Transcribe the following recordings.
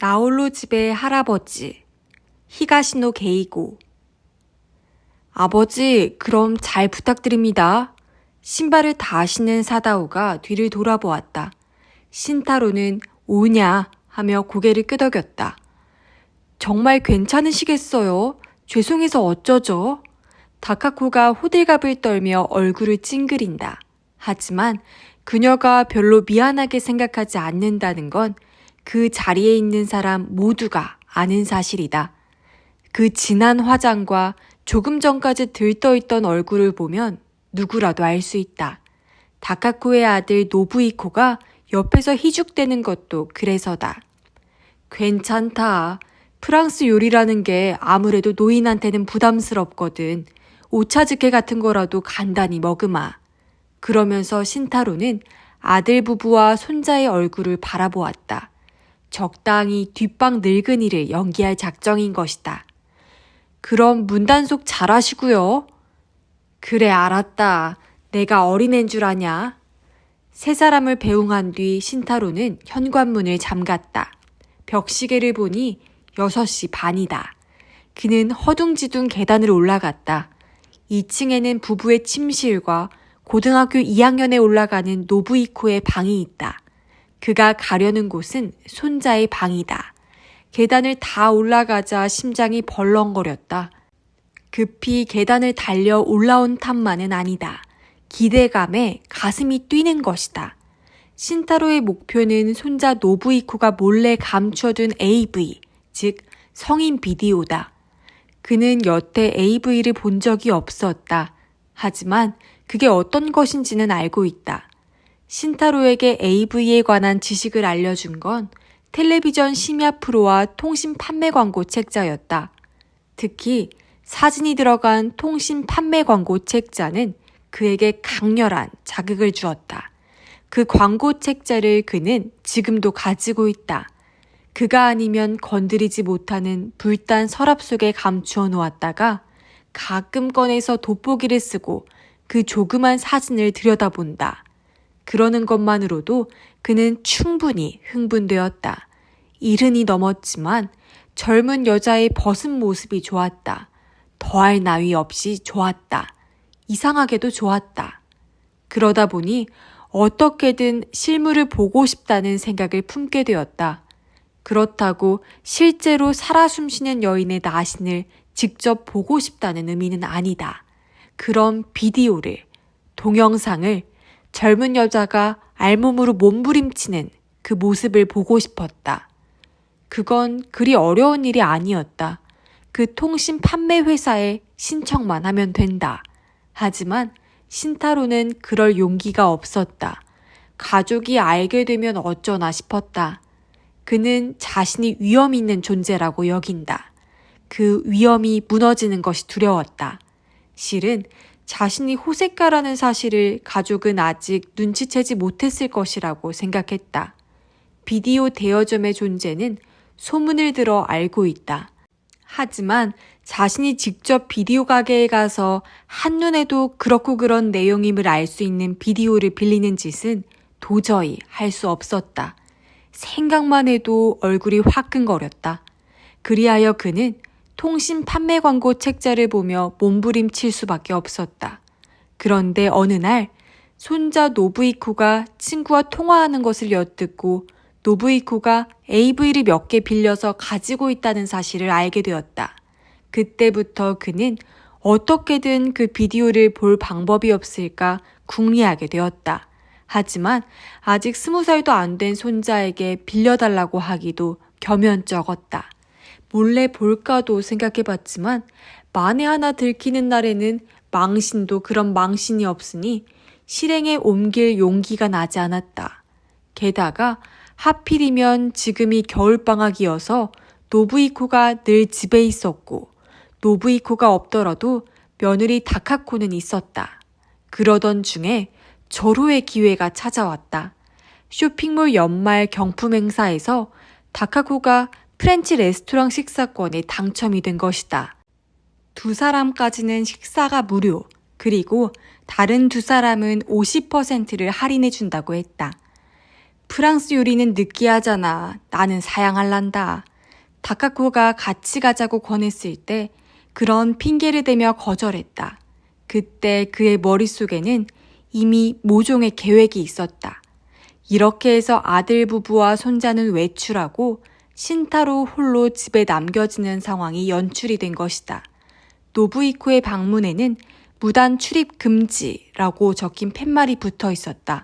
나홀로 집의 할아버지, 히가시노 게이고. 아버지, 그럼 잘 부탁드립니다. 신발을 다 신는 사다오가 뒤를 돌아보았다. 신타로는 오냐 하며 고개를 끄덕였다. 정말 괜찮으시겠어요? 죄송해서 어쩌죠? 다카코가 호들갑을 떨며 얼굴을 찡그린다. 하지만 그녀가 별로 미안하게 생각하지 않는다는 건 그 자리에 있는 사람 모두가 아는 사실이다. 그 진한 화장과 조금 전까지 들떠있던 얼굴을 보면 누구라도 알 수 있다. 다카코의 아들 노부이코가 옆에서 희죽대는 것도 그래서다. 괜찮다. 프랑스 요리라는 게 아무래도 노인한테는 부담스럽거든. 오차즈케 같은 거라도 간단히 먹으마. 그러면서 신타로는 아들 부부와 손자의 얼굴을 바라보았다. 적당히 뒷방 늙은이를 연기할 작정인 것이다. 그럼 문단속 잘하시고요. 그래, 알았다. 내가 어린애인 줄 아냐? 세 사람을 배웅한 뒤 신타로는 현관문을 잠갔다. 벽시계를 보니 6시 반이다. 그는 허둥지둥 계단을 올라갔다. 2층에는 부부의 침실과 고등학교 2학년에 올라가는 노부이코의 방이 있다. 그가 가려는 곳은 손자의 방이다. 계단을 다 올라가자 심장이 벌렁거렸다. 급히 계단을 달려 올라온 탓만은 아니다. 기대감에 가슴이 뛰는 것이다. 신타로의 목표는 손자 노부이코가 몰래 감춰둔 AV, 즉 성인 비디오다. 그는 여태 AV를 본 적이 없었다. 하지만 그게 어떤 것인지는 알고 있다. 신타로에게 AV에 관한 지식을 알려준 건 텔레비전 심야 프로와 통신 판매 광고 책자였다. 특히 사진이 들어간 통신 판매 광고 책자는 그에게 강렬한 자극을 주었다. 그 광고 책자를 그는 지금도 가지고 있다. 그가 아니면 건드리지 못하는 불단 서랍 속에 감추어 놓았다가 가끔 꺼내서 돋보기를 쓰고 그 조그만 사진을 들여다본다. 그러는 것만으로도 그는 충분히 흥분되었다. 70이 넘었지만 젊은 여자의 벗은 모습이 좋았다. 더할 나위 없이 좋았다. 이상하게도 좋았다. 그러다 보니 어떻게든 실물을 보고 싶다는 생각을 품게 되었다. 그렇다고 실제로 살아 숨쉬는 여인의 나신을 직접 보고 싶다는 의미는 아니다. 그런 비디오를, 동영상을 젊은 여자가 알몸으로 몸부림치는 그 모습을 보고 싶었다. 그건 그리 어려운 일이 아니었다. 그 통신 판매 회사에 신청만 하면 된다. 하지만 신타로는 그럴 용기가 없었다. 가족이 알게 되면 어쩌나 싶었다. 그는 자신이 위험 있는 존재라고 여긴다. 그 위험이 무너지는 것이 두려웠다. 실은 자신이 호색가라는 사실을 가족은 아직 눈치채지 못했을 것이라고 생각했다. 비디오 대여점의 존재는 소문을 들어 알고 있다. 하지만 자신이 직접 비디오 가게에 가서 한눈에도 그렇고 그런 내용임을 알 수 있는 비디오를 빌리는 짓은 도저히 할 수 없었다. 생각만 해도 얼굴이 화끈거렸다. 그리하여 그는 통신 판매 광고 책자를 보며 몸부림칠 수밖에 없었다. 그런데 어느 날 손자 노부이코가 친구와 통화하는 것을 엿듣고 노부이코가 AV를 몇 개 빌려서 가지고 있다는 사실을 알게 되었다. 그때부터 그는 어떻게든 그 비디오를 볼 방법이 없을까 궁리하게 되었다. 하지만 아직 20살도 안 된 손자에게 빌려달라고 하기도 겸연쩍었다. 몰래 볼까도 생각해봤지만 만에 하나 들키는 날에는 망신도 그런 망신이 없으니 실행에 옮길 용기가 나지 않았다. 게다가 하필이면 지금이 겨울방학이어서 노부이코가 늘 집에 있었고 노부이코가 없더라도 며느리 다카코는 있었다. 그러던 중에 절호의 기회가 찾아왔다. 쇼핑몰 연말 경품 행사에서 다카코가 프렌치 레스토랑 식사권에 당첨이 된 것이다. 2사람까지는 식사가 무료, 그리고 다른 2사람은 50%를 할인해 준다고 했다. 프랑스 요리는 느끼하잖아. 나는 사양할란다. 다카코가 같이 가자고 권했을 때 그런 핑계를 대며 거절했다. 그때 그의 머릿속에는 이미 모종의 계획이 있었다. 이렇게 해서 아들 부부와 손자는 외출하고 신타로 홀로 집에 남겨지는 상황이 연출이 된 것이다. 노부이코의 방문에는 무단 출입 금지라고 적힌 팻말이 붙어 있었다.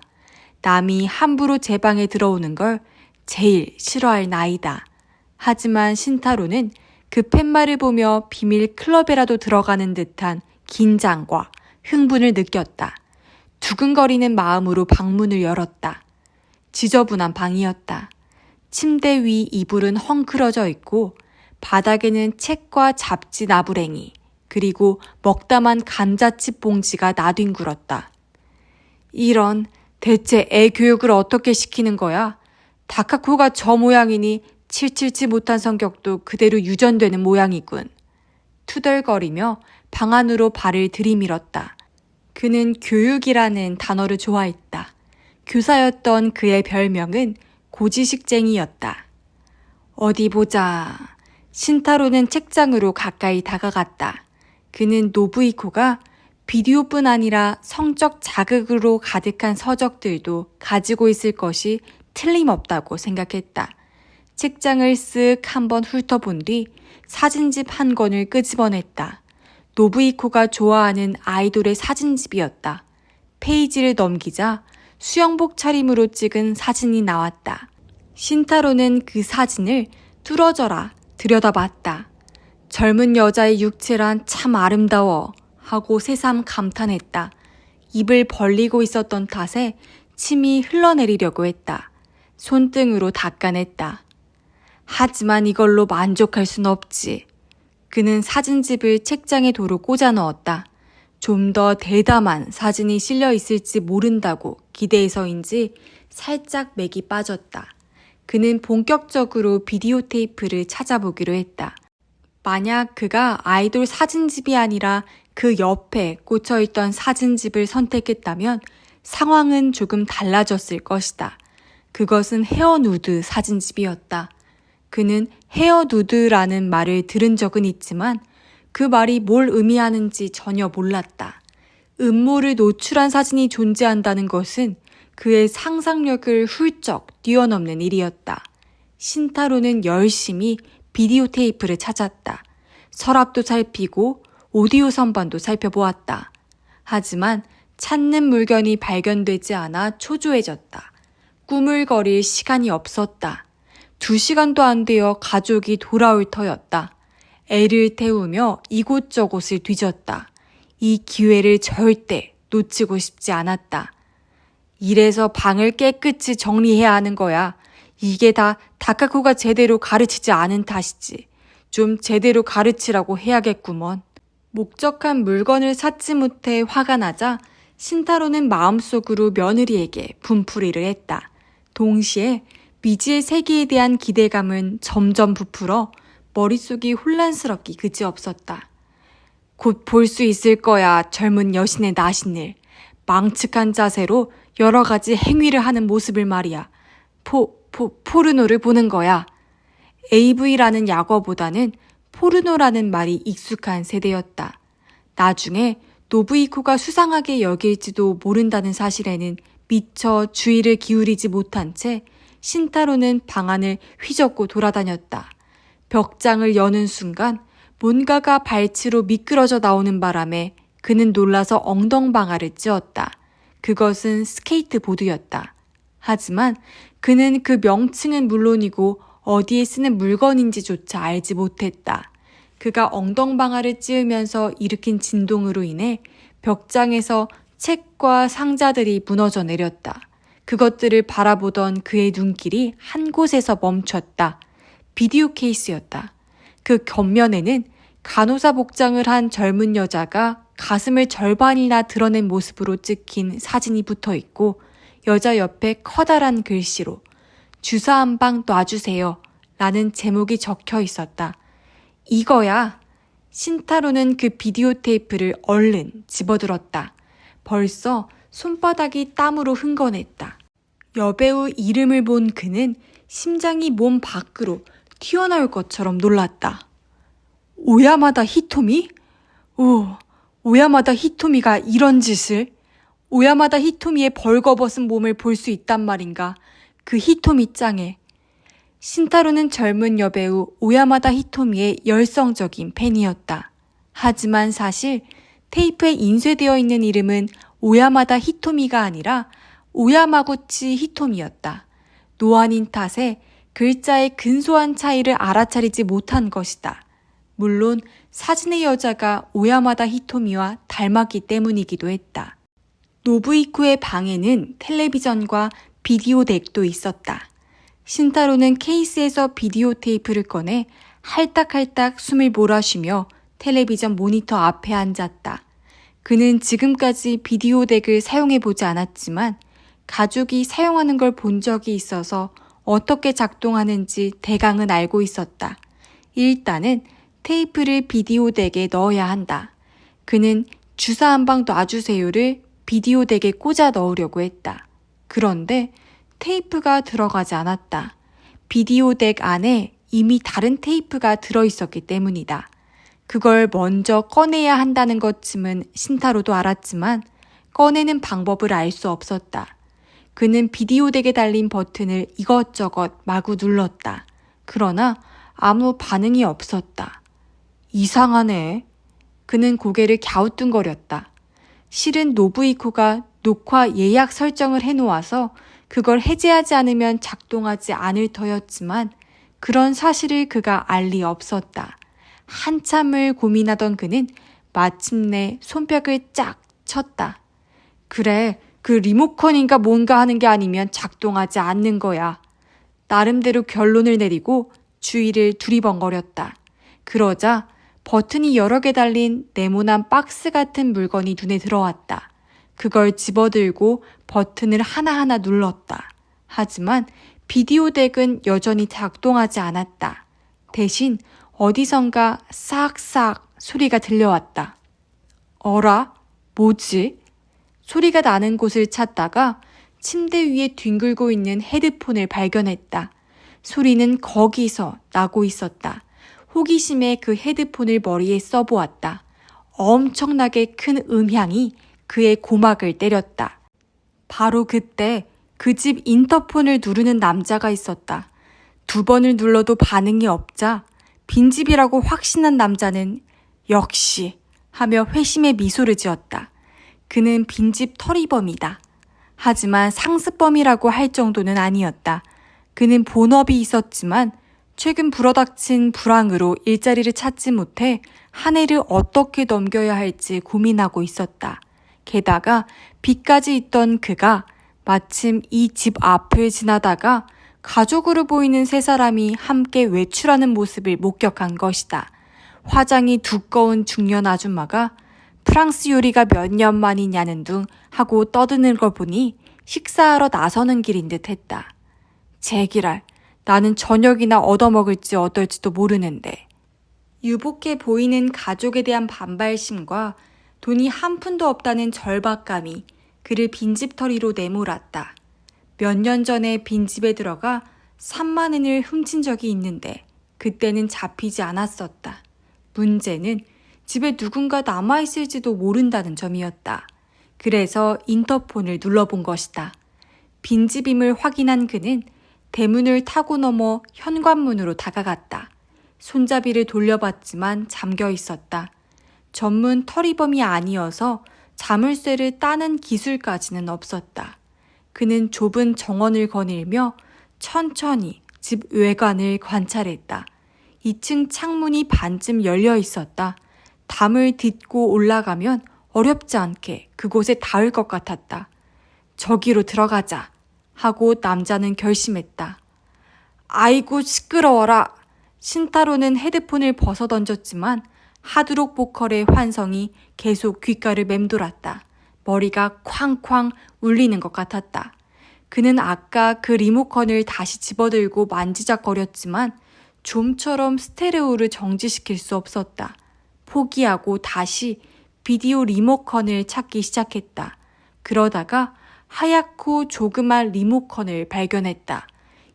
남이 함부로 제 방에 들어오는 걸 제일 싫어할 나이다. 하지만 신타로는 그 팻말을 보며 비밀 클럽에라도 들어가는 듯한 긴장과 흥분을 느꼈다. 두근거리는 마음으로 방문을 열었다. 지저분한 방이었다. 침대 위 이불은 헝클어져 있고 바닥에는 책과 잡지 나부랭이 그리고 먹다만 감자칩 봉지가 나뒹굴었다. 이런, 대체 애 교육을 어떻게 시키는 거야? 다카코가 저 모양이니 칠칠치 못한 성격도 그대로 유전되는 모양이군. 투덜거리며 방 안으로 발을 들이밀었다. 그는 교육이라는 단어를 좋아했다. 교사였던 그의 별명은 고지식쟁이였다. 어디 보자. 신타로는 책장으로 가까이 다가갔다. 그는 노부이코가 비디오뿐 아니라 성적 자극으로 가득한 서적들도 가지고 있을 것이 틀림없다고 생각했다. 책장을 쓱 한번 훑어본 뒤 사진집 한 권을 끄집어냈다. 노부이코가 좋아하는 아이돌의 사진집이었다. 페이지를 넘기자 수영복 차림으로 찍은 사진이 나왔다. 신타로는 그 사진을 뚫어져라 들여다봤다. 젊은 여자의 육체란 참 아름다워 하고 새삼 감탄했다. 입을 벌리고 있었던 탓에 침이 흘러내리려고 했다. 손등으로 닦아냈다. 하지만 이걸로 만족할 순 없지. 그는 사진집을 책장에 도로 꽂아 넣었다. 좀 더 대담한 사진이 실려 있을지 모른다고 기대해서인지 살짝 맥이 빠졌다. 그는 본격적으로 비디오 테이프를 찾아보기로 했다. 만약 그가 아이돌 사진집이 아니라 그 옆에 꽂혀있던 사진집을 선택했다면 상황은 조금 달라졌을 것이다. 그것은 헤어누드 사진집이었다. 그는 헤어누드라는 말을 들은 적은 있지만 그 말이 뭘 의미하는지 전혀 몰랐다. 음모를 노출한 사진이 존재한다는 것은 그의 상상력을 훌쩍 뛰어넘는 일이었다. 신타로는 열심히 비디오 테이프를 찾았다. 서랍도 살피고 오디오 선반도 살펴보았다. 하지만 찾는 물건이 발견되지 않아 초조해졌다. 꾸물거릴 시간이 없었다. 2시간도 안 되어 가족이 돌아올 터였다. 애를 태우며 이곳저곳을 뒤졌다. 이 기회를 절대 놓치고 싶지 않았다. 이래서 방을 깨끗이 정리해야 하는 거야. 이게 다 다카코가 제대로 가르치지 않은 탓이지. 좀 제대로 가르치라고 해야겠구먼. 목적한 물건을 찾지 못해 화가 나자 신타로는 마음속으로 며느리에게 분풀이를 했다. 동시에 미지의 세계에 대한 기대감은 점점 부풀어 머릿속이 혼란스럽기 그지없었다. 곧 볼 수 있을 거야, 젊은 여신의 나신을. 망측한 자세로 여러 가지 행위를 하는 모습을 말이야. 포르노를 보는 거야. AV라는 약어보다는 포르노라는 말이 익숙한 세대였다. 나중에 노부이코가 수상하게 여길지도 모른다는 사실에는 미처 주의를 기울이지 못한 채 신타로는 방 안을 휘젓고 돌아다녔다. 벽장을 여는 순간 뭔가가 발치로 미끄러져 나오는 바람에 그는 놀라서 엉덩방아를 찧었다. 그것은 스케이트보드였다. 하지만 그는 그 명칭은 물론이고 어디에 쓰는 물건인지조차 알지 못했다. 그가 엉덩방아를 찧으면서 일으킨 진동으로 인해 벽장에서 책과 상자들이 무너져 내렸다. 그것들을 바라보던 그의 눈길이 한 곳에서 멈췄다. 비디오 케이스였다. 그 겉면에는 간호사 복장을 한 젊은 여자가 가슴을 절반이나 드러낸 모습으로 찍힌 사진이 붙어 있고 여자 옆에 커다란 글씨로 주사 한 방 놔주세요 라는 제목이 적혀 있었다. 이거야. 신타로는 그 비디오 테이프를 얼른 집어들었다. 벌써 손바닥이 땀으로 흥건했다. 여배우 이름을 본 그는 심장이 몸 밖으로 튀어나올 것처럼 놀랐다. 오야마다 히토미? 오야마다 히토미가 이런 짓을? 오야마다 히토미의 벌거벗은 몸을 볼 수 있단 말인가? 그 히토미 짱에. 신타로는 젊은 여배우 오야마다 히토미의 열성적인 팬이었다. 하지만 사실 테이프에 인쇄되어 있는 이름은 오야마다 히토미가 아니라 오야마구치 히토미였다. 노안인 탓에 글자의 근소한 차이를 알아차리지 못한 것이다. 물론 사진의 여자가 오야마다 히토미와 닮았기 때문이기도 했다. 노부이코의 방에는 텔레비전과 비디오 덱도 있었다. 신타로는 케이스에서 비디오 테이프를 꺼내 할딱할딱 숨을 몰아쉬며 텔레비전 모니터 앞에 앉았다. 그는 지금까지 비디오 덱을 사용해보지 않았지만 가족이 사용하는 걸 본 적이 있어서 어떻게 작동하는지 대강은 알고 있었다. 일단은 테이프를 비디오 덱에 넣어야 한다. 그는 주사 한 방 놔주세요를 비디오 덱에 꽂아 넣으려고 했다. 그런데 테이프가 들어가지 않았다. 비디오 덱 안에 이미 다른 테이프가 들어있었기 때문이다. 그걸 먼저 꺼내야 한다는 것쯤은 신타로도 알았지만 꺼내는 방법을 알 수 없었다. 그는 비디오 덱에 달린 버튼을 이것저것 마구 눌렀다. 그러나 아무 반응이 없었다. 이상하네. 그는 고개를 갸우뚱거렸다. 실은 노부이코가 녹화 예약 설정을 해놓아서 그걸 해제하지 않으면 작동하지 않을 터였지만 그런 사실을 그가 알 리 없었다. 한참을 고민하던 그는 마침내 손뼉을 쫙 쳤다. 그래, 그 리모컨인가 뭔가 하는 게 아니면 작동하지 않는 거야. 나름대로 결론을 내리고 주위를 두리번거렸다. 그러자 버튼이 여러 개 달린 네모난 박스 같은 물건이 눈에 들어왔다. 그걸 집어들고 버튼을 하나하나 눌렀다. 하지만 비디오 덱은 여전히 작동하지 않았다. 대신 어디선가 싹싹 소리가 들려왔다. 어라? 뭐지? 소리가 나는 곳을 찾다가 침대 위에 뒹굴고 있는 헤드폰을 발견했다. 소리는 거기서 나고 있었다. 호기심에 그 헤드폰을 머리에 써보았다. 엄청나게 큰 음향이 그의 고막을 때렸다. 바로 그때 그 집 인터폰을 누르는 남자가 있었다. 2번을 눌러도 반응이 없자 빈집이라고 확신한 남자는 역시 하며 회심의 미소를 지었다. 그는 빈집 털이범이다. 하지만 상습범이라고 할 정도는 아니었다. 그는 본업이 있었지만 최근 불어닥친 불황으로 일자리를 찾지 못해 한 해를 어떻게 넘겨야 할지 고민하고 있었다. 게다가 빚까지 있던 그가 마침 이 집 앞을 지나다가 가족으로 보이는 3사람이 함께 외출하는 모습을 목격한 것이다. 화장이 두꺼운 중년 아줌마가 프랑스 요리가 몇 년 만이냐는 둥 하고 떠드는 걸 보니 식사하러 나서는 길인 듯 했다. 제기랄, 나는 저녁이나 얻어먹을지 어떨지도 모르는데. 유복해 보이는 가족에 대한 반발심과 돈이 한 푼도 없다는 절박감이 그를 빈집털이로 내몰았다. 몇 년 전에 빈집에 들어가 3만 원을 훔친 적이 있는데 그때는 잡히지 않았었다. 문제는 집에 누군가 남아있을지도 모른다는 점이었다. 그래서 인터폰을 눌러본 것이다. 빈집임을 확인한 그는 대문을 타고 넘어 현관문으로 다가갔다. 손잡이를 돌려봤지만 잠겨 있었다. 전문 털이범이 아니어서 자물쇠를 따는 기술까지는 없었다. 그는 좁은 정원을 거닐며 천천히 집 외관을 관찰했다. 2층 창문이 반쯤 열려 있었다. 담을 딛고 올라가면 어렵지 않게 그곳에 닿을 것 같았다. 저기로 들어가자 하고 남자는 결심했다. 아이고 시끄러워라. 신타로는 헤드폰을 벗어던졌지만 하드록 보컬의 환성이 계속 귓가를 맴돌았다. 머리가 쾅쾅 울리는 것 같았다. 그는 아까 그 리모컨을 다시 집어들고 만지작거렸지만 좀처럼 스테레오를 정지시킬 수 없었다. 포기하고 다시 비디오 리모컨을 찾기 시작했다. 그러다가 하얗고 조그만 리모컨을 발견했다.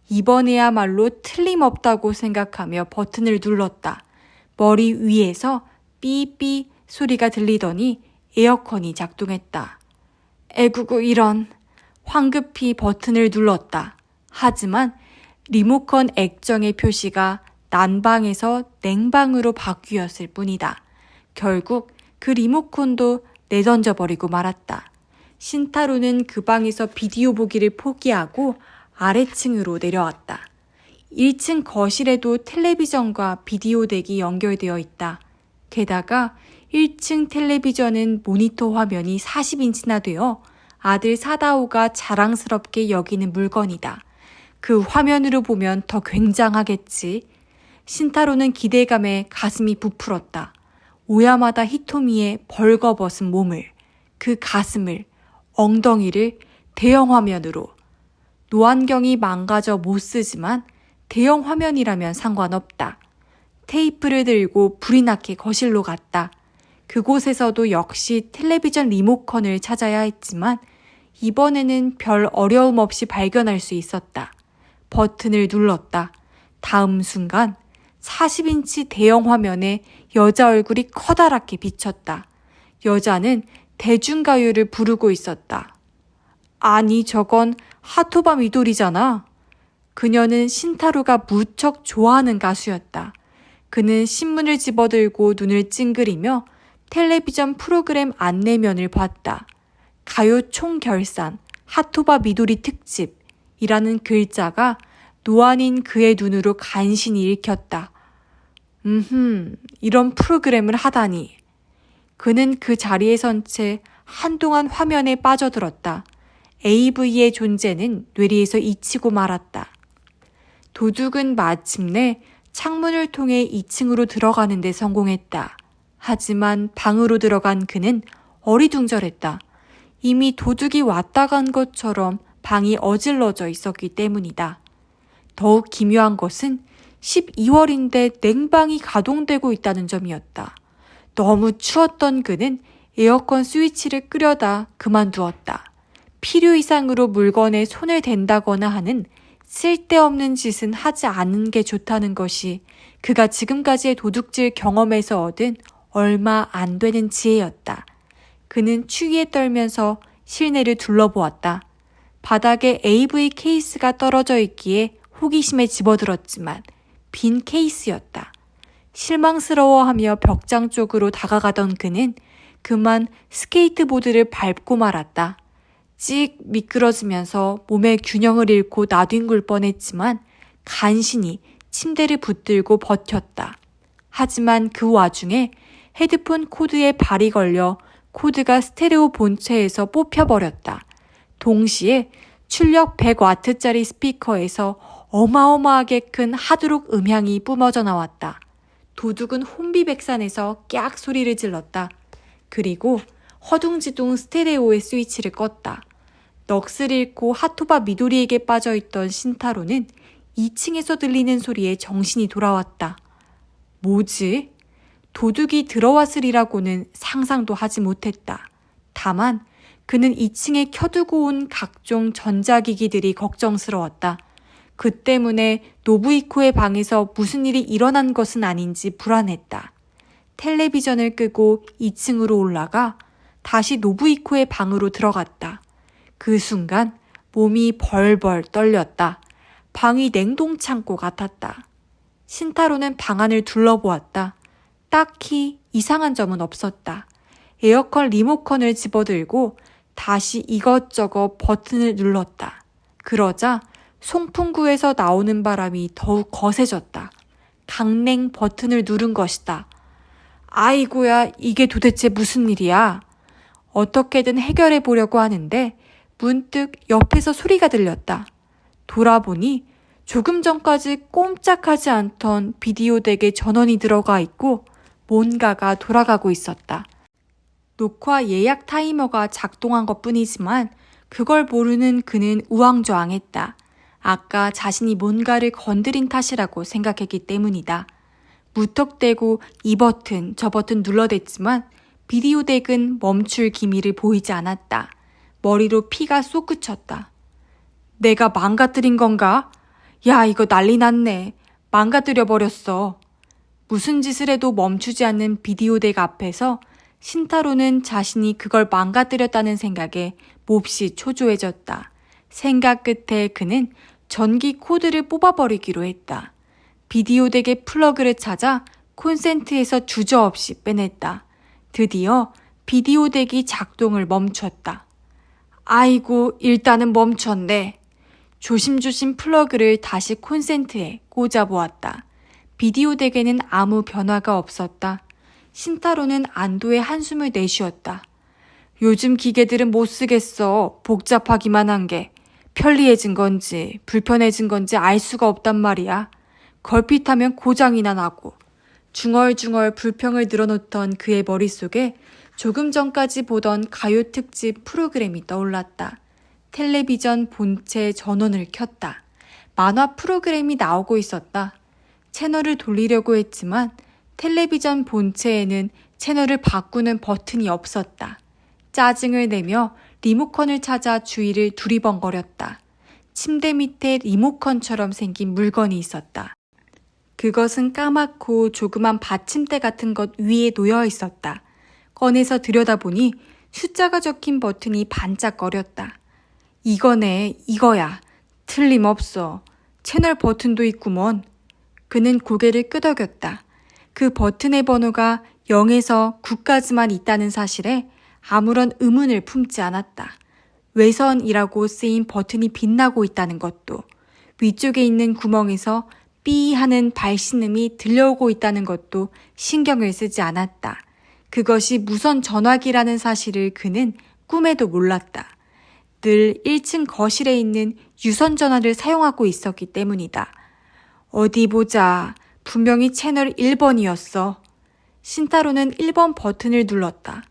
이번에야말로 틀림없다고 생각하며 버튼을 눌렀다. 머리 위에서 삐삐 소리가 들리더니 에어컨이 작동했다. 에구구 이런. 황급히 버튼을 눌렀다. 하지만 리모컨 액정의 표시가 난방에서 냉방으로 바뀌었을 뿐이다. 결국 그 리모컨도 내던져버리고 말았다. 신타로는 그 방에서 비디오 보기를 포기하고 아래층으로 내려왔다. 1층 거실에도 텔레비전과 비디오 덱이 연결되어 있다. 게다가 1층 텔레비전은 모니터 화면이 40인치나 되어 아들 사다오가 자랑스럽게 여기는 물건이다. 그 화면으로 보면 더 굉장하겠지. 신타로는 기대감에 가슴이 부풀었다. 오야마다 히토미의 벌거벗은 몸을, 그 가슴을, 엉덩이를 대형 화면으로. 노안경이 망가져 못 쓰지만 대형 화면이라면 상관없다. 테이프를 들고 불이 나게 거실로 갔다. 그곳에서도 역시 텔레비전 리모컨을 찾아야 했지만 이번에는 별 어려움 없이 발견할 수 있었다. 버튼을 눌렀다. 다음 순간 40인치 대형 화면에 여자 얼굴이 커다랗게 비쳤다. 여자는 대중가요를 부르고 있었다. 아니 저건 하토바 미도리잖아. 그녀는 신타로가 무척 좋아하는 가수였다. 그는 신문을 집어들고 눈을 찡그리며 텔레비전 프로그램 안내면을 봤다. 가요 총결산 하토바 미도리 특집이라는 글자가 노안인 그의 눈으로 간신히 읽혔다. 이런 프로그램을 하다니. 그는 그 자리에 선 채 한동안 화면에 빠져들었다. AV의 존재는 뇌리에서 잊히고 말았다. 도둑은 마침내 창문을 통해 2층으로 들어가는 데 성공했다. 하지만 방으로 들어간 그는 어리둥절했다. 이미 도둑이 왔다 간 것처럼 방이 어질러져 있었기 때문이다. 더욱 기묘한 것은 12월인데 냉방이 가동되고 있다는 점이었다. 너무 추웠던 그는 에어컨 스위치를 끄려다 그만두었다. 필요 이상으로 물건에 손을 댄다거나 하는 쓸데없는 짓은 하지 않는 게 좋다는 것이 그가 지금까지의 도둑질 경험에서 얻은 얼마 안 되는 지혜였다. 그는 추위에 떨면서 실내를 둘러보았다. 바닥에 AV 케이스가 떨어져 있기에 호기심에 집어들었지만 빈 케이스였다. 실망스러워하며 벽장 쪽으로 다가가던 그는 그만 스케이트보드를 밟고 말았다. 찍 미끄러지면서 몸의 균형을 잃고 나뒹굴 뻔했지만 간신히 침대를 붙들고 버텼다. 하지만 그 와중에 헤드폰 코드에 발이 걸려 코드가 스테레오 본체에서 뽑혀버렸다. 동시에 출력 100와트짜리 스피커에서 어마어마하게 큰 하드록 음향이 뿜어져 나왔다. 도둑은 혼비백산에서 깍 소리를 질렀다. 그리고 허둥지둥 스테레오의 스위치를 껐다. 넋을 잃고 하토바 미도리에게 빠져있던 신타로는 2층에서 들리는 소리에 정신이 돌아왔다. 뭐지? 도둑이 들어왔으리라고는 상상도 하지 못했다. 다만 그는 2층에 켜두고 온 각종 전자기기들이 걱정스러웠다. 그 때문에 노부이코의 방에서 무슨 일이 일어난 것은 아닌지 불안했다. 텔레비전을 끄고 2층으로 올라가 다시 노부이코의 방으로 들어갔다. 그 순간 몸이 벌벌 떨렸다. 방이 냉동창고 같았다. 신타로는 방 안을 둘러보았다. 딱히 이상한 점은 없었다. 에어컨 리모컨을 집어들고 다시 이것저것 버튼을 눌렀다. 그러자 송풍구에서 나오는 바람이 더욱 거세졌다. 강냉 버튼을 누른 것이다. 아이고야, 이게 도대체 무슨 일이야? 어떻게든 해결해 보려고 하는데 문득 옆에서 소리가 들렸다. 돌아보니 조금 전까지 꼼짝하지 않던 비디오 덱에 전원이 들어가 있고 뭔가가 돌아가고 있었다. 녹화 예약 타이머가 작동한 것뿐이지만 그걸 모르는 그는 우왕좌왕했다. 아까 자신이 뭔가를 건드린 탓이라고 생각했기 때문이다. 무턱대고 이 버튼 저 버튼 눌러댔지만 비디오 덱은 멈출 기미를 보이지 않았다. 머리로 피가 솟구쳤다. 내가 망가뜨린 건가? 야, 이거 난리 났네. 망가뜨려 버렸어. 무슨 짓을 해도 멈추지 않는 비디오 덱 앞에서 신타로는 자신이 그걸 망가뜨렸다는 생각에 몹시 초조해졌다. 생각 끝에 그는 전기 코드를 뽑아버리기로 했다. 비디오 덱의 플러그를 찾아 콘센트에서 주저없이 빼냈다. 드디어 비디오 덱이 작동을 멈췄다. 아이고, 일단은 멈췄네. 조심조심 플러그를 다시 콘센트에 꽂아보았다. 비디오 덱에는 아무 변화가 없었다. 신타로는 안도의 한숨을 내쉬었다. 요즘 기계들은 못 쓰겠어. 복잡하기만 한 게. 편리해진 건지 불편해진 건지 알 수가 없단 말이야. 걸핏하면 고장이나 나고. 중얼중얼 불평을 늘어놓던 그의 머릿속에 조금 전까지 보던 가요 특집 프로그램이 떠올랐다. 텔레비전 본체 전원을 켰다. 만화 프로그램이 나오고 있었다. 채널을 돌리려고 했지만 텔레비전 본체에는 채널을 바꾸는 버튼이 없었다. 짜증을 내며 리모컨을 찾아 주위를 두리번거렸다. 침대 밑에 리모컨처럼 생긴 물건이 있었다. 그것은 까맣고 조그만 받침대 같은 것 위에 놓여 있었다. 꺼내서 들여다보니 숫자가 적힌 버튼이 반짝거렸다. 이거네, 이거야. 틀림없어. 채널 버튼도 있구먼. 그는 고개를 끄덕였다. 그 버튼의 번호가 0에서 9까지만 있다는 사실에 아무런 의문을 품지 않았다. 외선이라고 쓰인 버튼이 빛나고 있다는 것도, 위쪽에 있는 구멍에서 삐 하는 발신음이 들려오고 있다는 것도 신경을 쓰지 않았다. 그것이 무선 전화기라는 사실을 그는 꿈에도 몰랐다. 늘 1층 거실에 있는 유선 전화를 사용하고 있었기 때문이다. 어디 보자. 분명히 채널 1번이었어. 신타로는 1번 버튼을 눌렀다.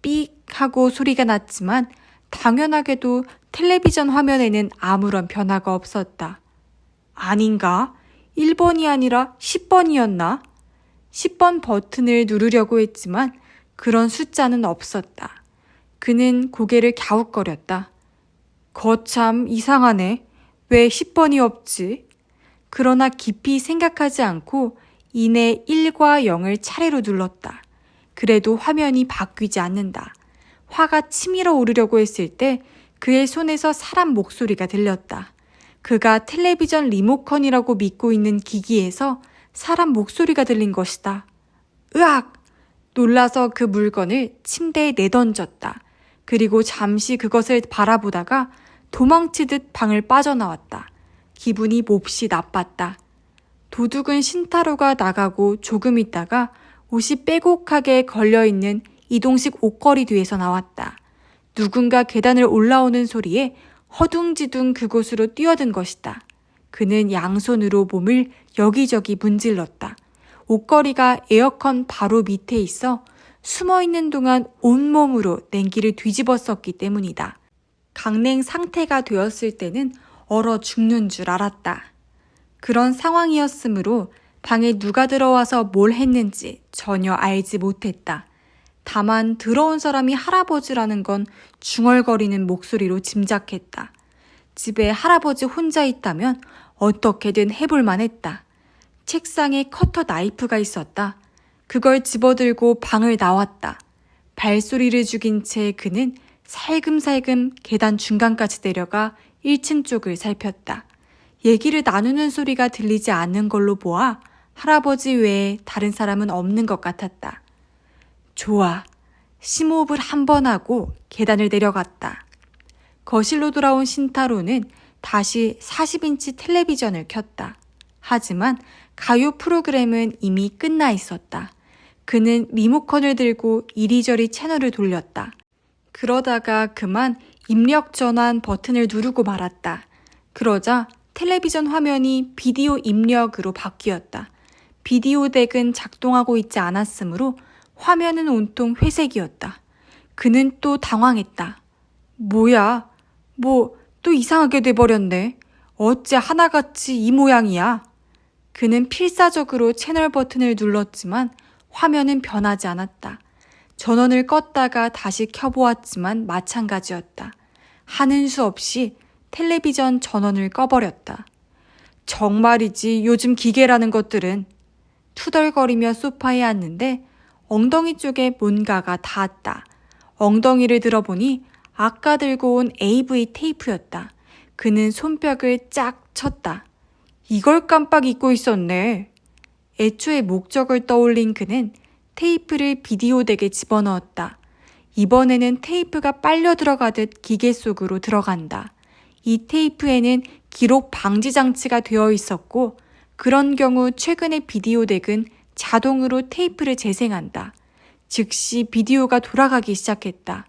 삑 하고 소리가 났지만 당연하게도 텔레비전 화면에는 아무런 변화가 없었다. 아닌가? 1번이 아니라 10번이었나? 10번 버튼을 누르려고 했지만 그런 숫자는 없었다. 그는 고개를 갸웃거렸다. 거참 이상하네. 왜 10번이 없지? 그러나 깊이 생각하지 않고 이내 1과 0을 차례로 눌렀다. 그래도 화면이 바뀌지 않는다. 화가 치밀어 오르려고 했을 때 그의 손에서 사람 목소리가 들렸다. 그가 텔레비전 리모컨이라고 믿고 있는 기기에서 사람 목소리가 들린 것이다. 으악! 놀라서 그 물건을 침대에 내던졌다. 그리고 잠시 그것을 바라보다가 도망치듯 방을 빠져나왔다. 기분이 몹시 나빴다. 도둑은 신타로가 나가고 조금 있다가 옷이 빼곡하게 걸려있는 이동식 옷걸이 뒤에서 나왔다. 누군가 계단을 올라오는 소리에 허둥지둥 그곳으로 뛰어든 것이다. 그는 양손으로 몸을 여기저기 문질렀다. 옷걸이가 에어컨 바로 밑에 있어 숨어있는 동안 온몸으로 냉기를 뒤집었었기 때문이다. 강냉 상태가 되었을 때는 얼어 죽는 줄 알았다. 그런 상황이었으므로 방에 누가 들어와서 뭘 했는지 전혀 알지 못했다. 다만 들어온 사람이 할아버지라는 건 중얼거리는 목소리로 짐작했다. 집에 할아버지 혼자 있다면 어떻게든 해볼만 했다. 책상에 커터 나이프가 있었다. 그걸 집어들고 방을 나왔다. 발소리를 죽인 채 그는 살금살금 계단 중간까지 내려가 1층 쪽을 살폈다. 얘기를 나누는 소리가 들리지 않는 걸로 보아 할아버지 외에 다른 사람은 없는 것 같았다. 좋아. 심호흡을 한 번 하고 계단을 내려갔다. 거실로 돌아온 신타로는 다시 40인치 텔레비전을 켰다. 하지만 가요 프로그램은 이미 끝나 있었다. 그는 리모컨을 들고 이리저리 채널을 돌렸다. 그러다가 그만 입력 전환 버튼을 누르고 말았다. 그러자 텔레비전 화면이 비디오 입력으로 바뀌었다. 비디오 덱은 작동하고 있지 않았으므로 화면은 온통 회색이었다. 그는 또 당황했다. 뭐야? 또 이상하게 돼버렸네. 어째 하나같이 이 모양이야? 그는 필사적으로 채널 버튼을 눌렀지만 화면은 변하지 않았다. 전원을 껐다가 다시 켜보았지만 마찬가지였다. 하는 수 없이 텔레비전 전원을 꺼버렸다. 정말이지 요즘 기계라는 것들은. 투덜거리며 소파에 앉는데 엉덩이 쪽에 뭔가가 닿았다. 엉덩이를 들어보니 아까 들고 온 AV 테이프였다. 그는 손뼉을 짝 쳤다. 이걸 깜빡 잊고 있었네. 애초에 목적을 떠올린 그는 테이프를 비디오 덱에 집어넣었다. 이번에는 테이프가 빨려 들어가듯 기계 속으로 들어간다. 이 테이프에는 기록 방지 장치가 되어 있었고 그런 경우 최근의 비디오 덱은 자동으로 테이프를 재생한다. 즉시 비디오가 돌아가기 시작했다.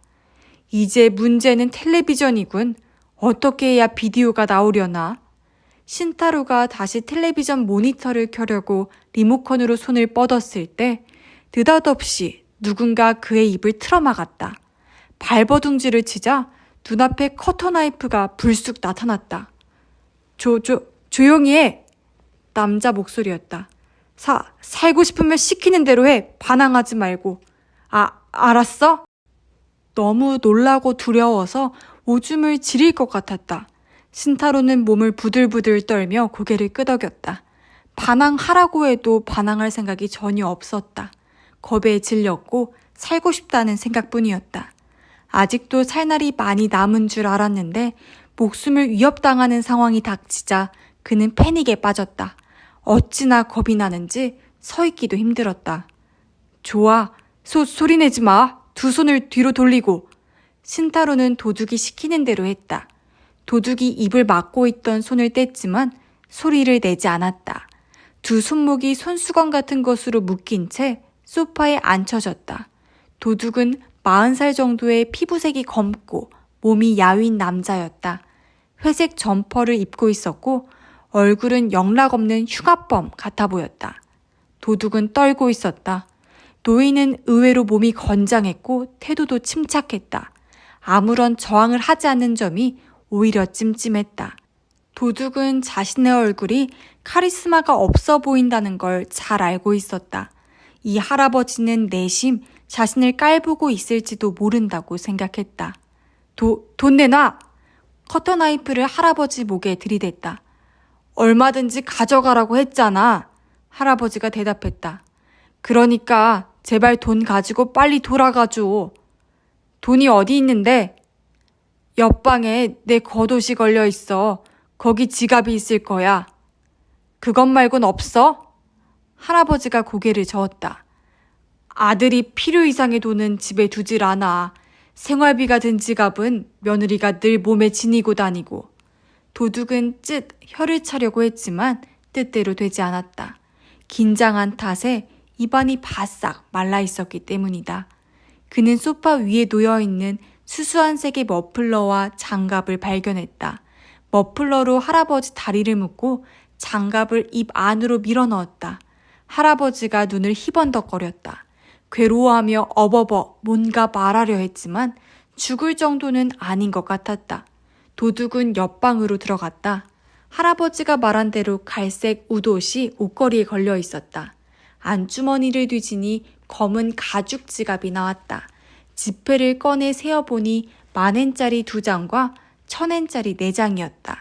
이제 문제는 텔레비전이군. 어떻게 해야 비디오가 나오려나? 신타로가 다시 텔레비전 모니터를 켜려고 리모컨으로 손을 뻗었을 때 느닷없이 누군가 그의 입을 틀어막았다. 발버둥질을 치자 눈앞에 커터 나이프가 불쑥 나타났다. 조용히 해! 남자 목소리였다. 살고 싶으면 시키는 대로 해. 반항하지 말고. 알았어? 너무 놀라고 두려워서 오줌을 지릴 것 같았다. 신타로는 몸을 부들부들 떨며 고개를 끄덕였다. 반항하라고 해도 반항할 생각이 전혀 없었다. 겁에 질렸고 살고 싶다는 생각뿐이었다. 아직도 살 날이 많이 남은 줄 알았는데 목숨을 위협당하는 상황이 닥치자 그는 패닉에 빠졌다. 어찌나 겁이 나는지 서 있기도 힘들었다. 좋아, 소리 내지 마. 두 손을 뒤로 돌리고. 신타로는 도둑이 시키는 대로 했다. 도둑이 입을 막고 있던 손을 뗐지만 소리를 내지 않았다. 두 손목이 손수건 같은 것으로 묶인 채 소파에 앉혀졌다. 도둑은 40살 정도의 피부색이 검고 몸이 야윈 남자였다. 회색 점퍼를 입고 있었고 얼굴은 영락없는 흉악범 같아 보였다. 도둑은 떨고 있었다. 노인은 의외로 몸이 건장했고 태도도 침착했다. 아무런 저항을 하지 않는 점이 오히려 찜찜했다. 도둑은 자신의 얼굴이 카리스마가 없어 보인다는 걸 잘 알고 있었다. 이 할아버지는 내심 자신을 깔보고 있을지도 모른다고 생각했다. 돈 내놔! 커터 나이프를 할아버지 목에 들이댔다. 얼마든지 가져가라고 했잖아. 할아버지가 대답했다. 그러니까 제발 돈 가지고 빨리 돌아가줘. 돈이 어디 있는데? 옆방에 내 겉옷이 걸려 있어. 거기 지갑이 있을 거야. 그것 말곤 없어? 할아버지가 고개를 저었다. 아들이 필요 이상의 돈은 집에 두질 않아. 생활비가 든 지갑은 며느리가 늘 몸에 지니고 다니고. 도둑은 혀를 차려고 했지만 뜻대로 되지 않았다. 긴장한 탓에 입안이 바싹 말라 있었기 때문이다. 그는 소파 위에 놓여있는 수수한 색의 머플러와 장갑을 발견했다. 머플러로 할아버지 다리를 묶고 장갑을 입 안으로 밀어넣었다. 할아버지가 눈을 희번덕거렸다. 괴로워하며 어버버 뭔가 말하려 했지만 죽을 정도는 아닌 것 같았다. 도둑은 옆방으로 들어갔다. 할아버지가 말한 대로 갈색 웃옷이 옷걸이에 걸려 있었다. 안주머니를 뒤지니 검은 가죽 지갑이 나왔다. 지폐를 꺼내 세어보니 10,000엔짜리 2장과 1,000엔짜리 4장이었다.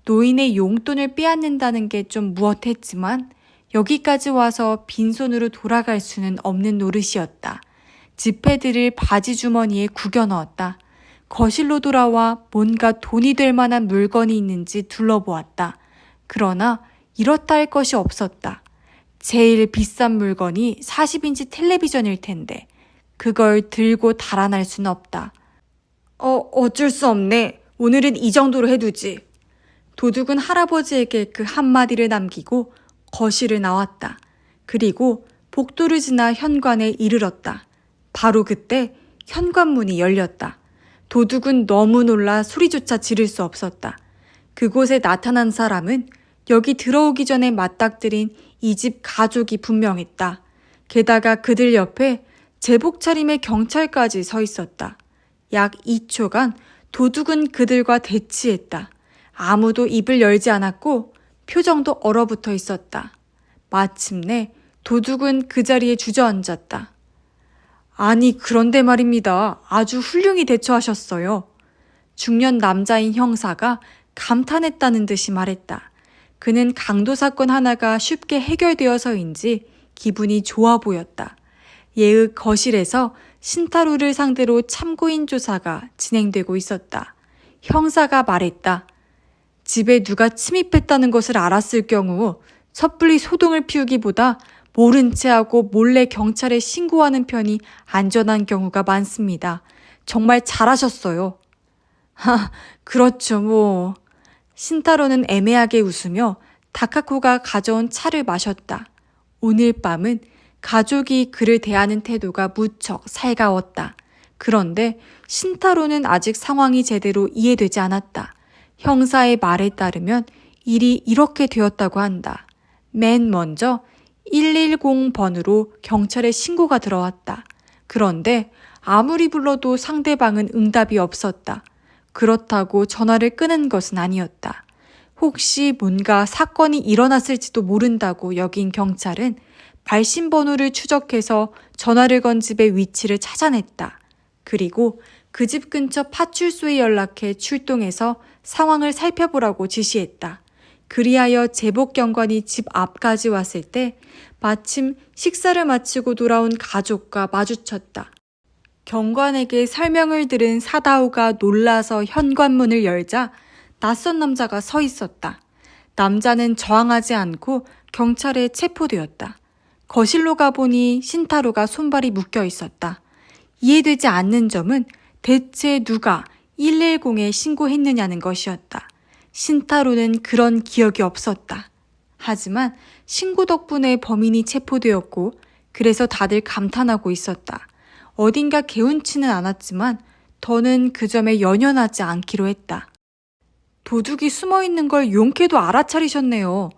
노인의 용돈을 빼앗는다는 게 좀 무엇했지만 여기까지 와서 빈손으로 돌아갈 수는 없는 노릇이었다. 지폐들을 바지 주머니에 구겨 넣었다. 거실로 돌아와 뭔가 돈이 될 만한 물건이 있는지 둘러보았다. 그러나 이렇다 할 것이 없었다. 제일 비싼 물건이 40인치 텔레비전일 텐데 그걸 들고 달아날 순 없다. 어쩔 수 없네. 오늘은 이 정도로 해두지. 도둑은 할아버지에게 그 한마디를 남기고 거실을 나왔다. 그리고 복도를 지나 현관에 이르렀다. 바로 그때 현관문이 열렸다. 도둑은 너무 놀라 소리조차 지를 수 없었다. 그곳에 나타난 사람은 여기 들어오기 전에 맞닥뜨린 이 집 가족이 분명했다. 게다가 그들 옆에 제복 차림의 경찰까지 서 있었다. 약 2초간 도둑은 그들과 대치했다. 아무도 입을 열지 않았고 표정도 얼어붙어 있었다. 마침내 도둑은 그 자리에 주저앉았다. 아니 그런데 말입니다. 아주 훌륭히 대처하셨어요. 중년 남자인 형사가 감탄했다는 듯이 말했다. 그는 강도 사건 하나가 쉽게 해결되어서인지 기분이 좋아 보였다. 예의 거실에서 신타루를 상대로 참고인 조사가 진행되고 있었다. 형사가 말했다. 집에 누가 침입했다는 것을 알았을 경우 섣불리 소동을 피우기보다 모른 채 하고 몰래 경찰에 신고하는 편이 안전한 경우가 많습니다. 정말 잘하셨어요. 그렇죠, 뭐. 신타로는 애매하게 웃으며 다카코가 가져온 차를 마셨다. 오늘 밤은 가족이 그를 대하는 태도가 무척 살가웠다. 그런데 신타로는 아직 상황이 제대로 이해되지 않았다. 형사의 말에 따르면 일이 이렇게 되었다고 한다. 맨 먼저 110번으로 경찰에 신고가 들어왔다. 그런데 아무리 불러도 상대방은 응답이 없었다. 그렇다고 전화를 끊은 것은 아니었다. 혹시 뭔가 사건이 일어났을지도 모른다고 여긴 경찰은 발신번호를 추적해서 전화를 건 집의 위치를 찾아냈다. 그리고 그 집 근처 파출소에 연락해 출동해서 상황을 살펴보라고 지시했다. 그리하여 제복 경관이 집 앞까지 왔을 때 마침 식사를 마치고 돌아온 가족과 마주쳤다. 경관에게 설명을 들은 사다오가 놀라서 현관문을 열자 낯선 남자가 서 있었다. 남자는 저항하지 않고 경찰에 체포되었다. 거실로 가보니 신타로가 손발이 묶여 있었다. 이해되지 않는 점은 대체 누가 110에 신고했느냐는 것이었다. 신타로는 그런 기억이 없었다. 하지만 신고 덕분에 범인이 체포되었고 그래서 다들 감탄하고 있었다. 어딘가 개운치는 않았지만 더는 그 점에 연연하지 않기로 했다. 도둑이 숨어있는 걸 용케도 알아차리셨네요.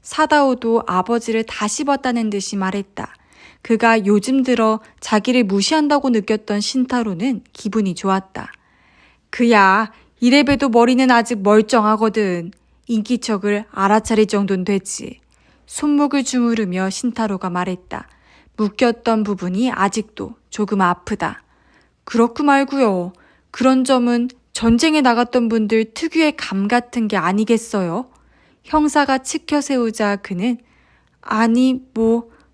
사다오도 아버지를 다시 봤다는 듯이 말했다. 그가 요즘 들어 자기를 무시한다고 느꼈던 신타로는 기분이 좋았다. 그야 이래봬도 머리는 아직 멀쩡하거든. 인기척을 알아차릴 정도는 됐지. 손목을 주무르며 신타로가 말했다. 묶였던 부분이 아직도 조금 아프다. 그렇고 말고요. 그런 점은 전쟁에 나갔던 분들 특유의 감 같은 게 아니겠어요? 형사가 치켜 세우자 그는 아니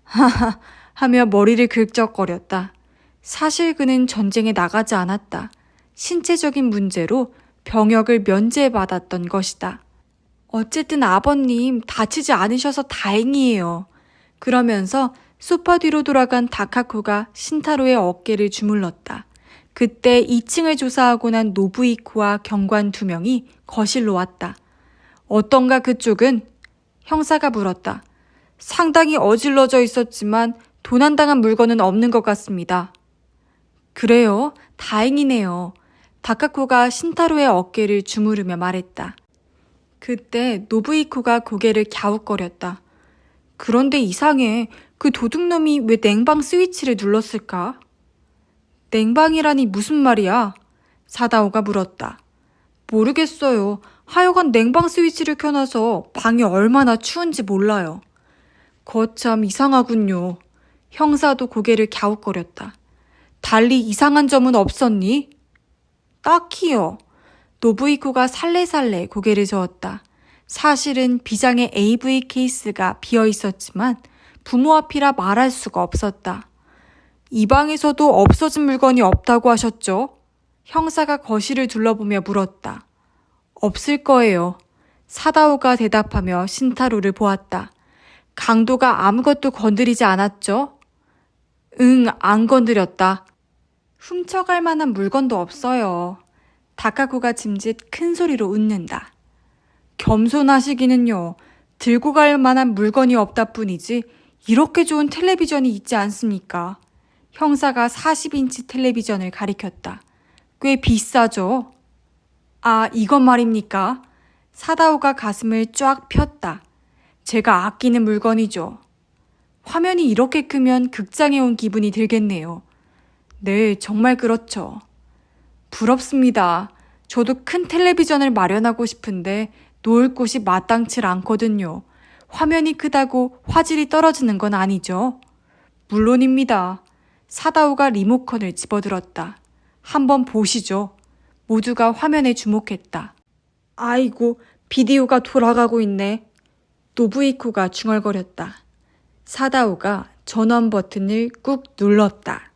하하 하며 머리를 긁적거렸다. 사실 그는 전쟁에 나가지 않았다. 신체적인 문제로 병역을 면제받았던 것이다. 어쨌든 아버님 다치지 않으셔서 다행이에요. 그러면서 소파 뒤로 돌아간 다카코가 신타로의 어깨를 주물렀다. 그때 2층을 조사하고 난 노부이코와 경관 2명이 거실로 왔다. 어떤가 그쪽은? 형사가 물었다. 상당히 어질러져 있었지만 도난당한 물건은 없는 것 같습니다. 그래요? 다행이네요. 다카코가 신타로의 어깨를 주무르며 말했다. 그때 노부이코가 고개를 갸웃거렸다. 그런데 이상해. 그 도둑놈이 왜 냉방 스위치를 눌렀을까? 냉방이라니 무슨 말이야? 사다오가 물었다. 모르겠어요. 하여간 냉방 스위치를 켜놔서 방이 얼마나 추운지 몰라요. 거참 이상하군요. 형사도 고개를 갸웃거렸다. 달리 이상한 점은 없었니? 딱히요. 노부이코가 살래살래 고개를 저었다. 사실은 비장의 AV 케이스가 비어 있었지만 부모 앞이라 말할 수가 없었다. 이 방에서도 없어진 물건이 없다고 하셨죠? 형사가 거실을 둘러보며 물었다. 없을 거예요. 사다오가 대답하며 신타로를 보았다. 강도가 아무것도 건드리지 않았죠? 응, 안 건드렸다. 훔쳐갈 만한 물건도 없어요. 다카코가 짐짓 큰 소리로 웃는다. 겸손하시기는요. 들고 갈 만한 물건이 없다 뿐이지 이렇게 좋은 텔레비전이 있지 않습니까? 형사가 40인치 텔레비전을 가리켰다. 꽤 비싸죠? 아, 이건 말입니까? 사다오가 가슴을 쫙 폈다. 제가 아끼는 물건이죠. 화면이 이렇게 크면 극장에 온 기분이 들겠네요. 네, 정말 그렇죠. 부럽습니다. 저도 큰 텔레비전을 마련하고 싶은데 놓을 곳이 마땅치 않거든요. 화면이 크다고 화질이 떨어지는 건 아니죠? 물론입니다. 사다오가 리모컨을 집어들었다. 한번 보시죠. 모두가 화면에 주목했다. 아이고, 비디오가 돌아가고 있네. 노부이코가 중얼거렸다. 사다오가 전원 버튼을 꾹 눌렀다.